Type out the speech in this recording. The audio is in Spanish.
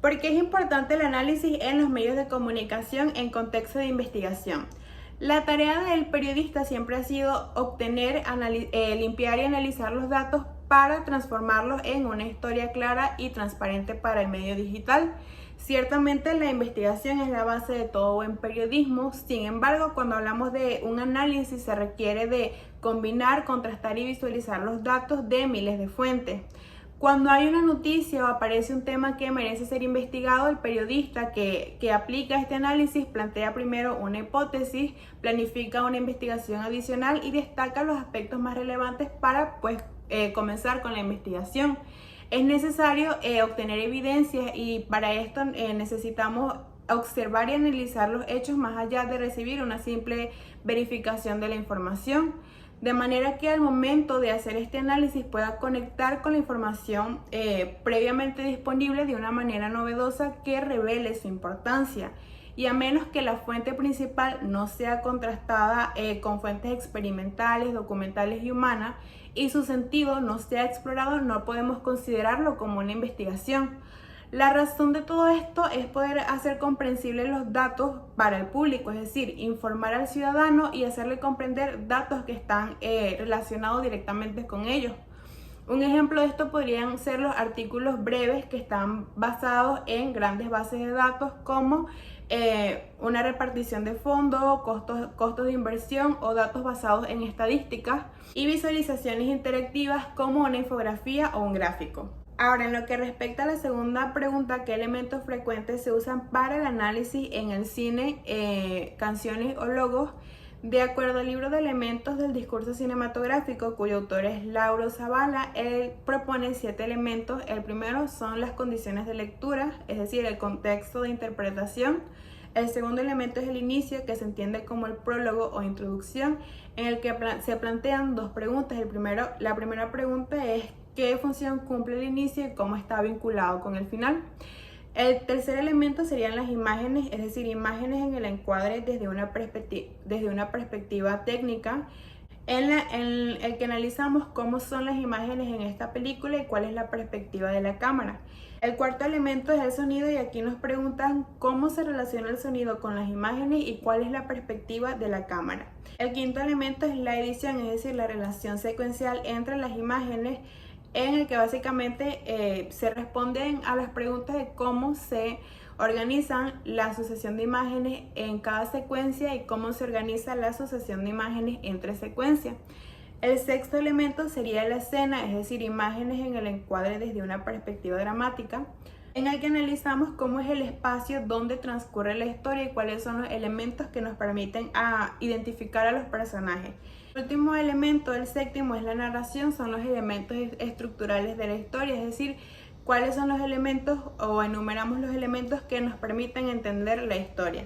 ¿Por qué es importante el análisis en los medios de comunicación en contexto de investigación? La tarea del periodista siempre ha sido obtener, limpiar y analizar los datos para transformarlos en una historia clara y transparente para el medio digital. Ciertamente la investigación es la base de todo buen periodismo, sin embargo, cuando hablamos de un análisis se requiere de combinar, contrastar y visualizar los datos de miles de fuentes. Cuando hay una noticia o aparece un tema que merece ser investigado, el periodista que aplica este análisis plantea primero una hipótesis, planifica una investigación adicional y destaca los aspectos más relevantes para comenzar con la investigación. Es necesario obtener evidencias y para esto necesitamos observar y analizar los hechos más allá de recibir una simple verificación de la información, de manera que al momento de hacer este análisis pueda conectar con la información previamente disponible de una manera novedosa que revele su importancia. Y a menos que la fuente principal no sea contrastada con fuentes experimentales, documentales y humanas, y su sentido no sea explorado, no podemos considerarlo como una investigación. La razón de todo esto es poder hacer comprensibles los datos para el público, es decir, informar al ciudadano y hacerle comprender datos que están relacionados directamente con ellos. Un ejemplo de esto podrían ser los artículos breves que están basados en grandes bases de datos como una repartición de fondos, costos de inversión o datos basados en estadísticas y visualizaciones interactivas como una infografía o un gráfico. Ahora, en lo que respecta a la segunda pregunta, ¿qué elementos frecuentes se usan para el análisis en el cine, canciones o logos? De acuerdo al libro de elementos del discurso cinematográfico, cuyo autor es Lauro Zavala, él propone 7 elementos. El primero son las condiciones de lectura, es decir, el contexto de interpretación. El segundo elemento es el inicio, que se entiende como el prólogo o introducción, en el que se plantean 2 preguntas. La primera pregunta es ¿qué función cumple el inicio y cómo está vinculado con el final? El tercer elemento serían las imágenes, es decir, imágenes en el encuadre desde una perspectiva técnica, en el que analizamos cómo son las imágenes en esta película y cuál es la perspectiva de la cámara. El cuarto elemento es el sonido y aquí nos preguntan cómo se relaciona el sonido con las imágenes y cuál es la perspectiva de la cámara. El quinto elemento es la edición, es decir, la relación secuencial entre las imágenes, en el que básicamente se responden a las preguntas de cómo se organizan la asociación de imágenes en cada secuencia y cómo se organiza la asociación de imágenes entre secuencias. El sexto elemento sería la escena, es decir, imágenes en el encuadre desde una perspectiva dramática, en el que analizamos cómo es el espacio donde transcurre la historia y cuáles son los elementos que nos permiten identificar a los personajes. El último elemento, el séptimo, es la narración, son los elementos estructurales de la historia, es decir, cuáles son los elementos o enumeramos los elementos que nos permiten entender la historia.